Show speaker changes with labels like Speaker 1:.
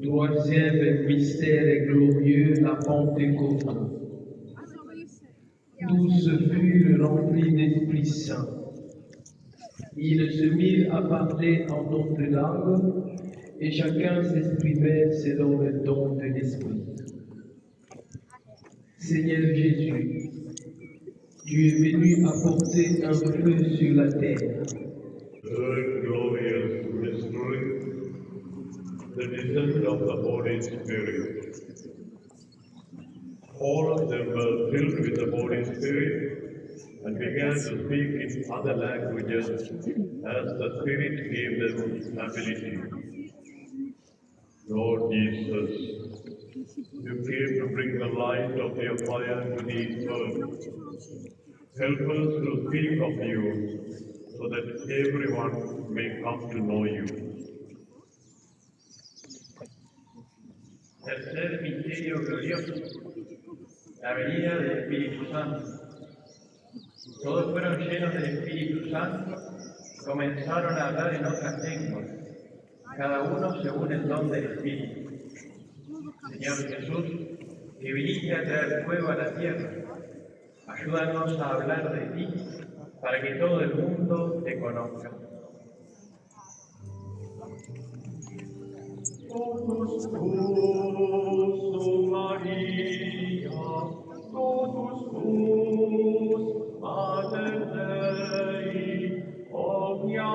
Speaker 1: Troisième mystère glorieux, la Pentecôte. Tous furent remplis d'Esprit Saint. Ils se mirent à parler en d'autres langues, et chacun s'exprimait selon le don de l'Esprit. Seigneur Jésus, tu es venu apporter un feu sur la terre.
Speaker 2: Third glorious mystery, the descent of the Holy Spirit. All of them were filled with the Holy Spirit and began to speak in other languages as the Spirit gave them ability. Lord Jesus, you came to bring the light of your fire to these world. Help us to speak of you so that everyone may come to know you.
Speaker 3: Tercer misterio glorioso, la venida del Espíritu Santo. Todos fueron llenos del Espíritu Santo y comenzaron a hablar en otras lenguas, cada uno según el don del Espíritu. Señor Jesús, que viniste a traer fuego a la tierra, ayúdanos a hablar de ti para que todo el mundo te conozca.
Speaker 2: Totus tuus, o Maria, totus tuus, Mater Dei, omnia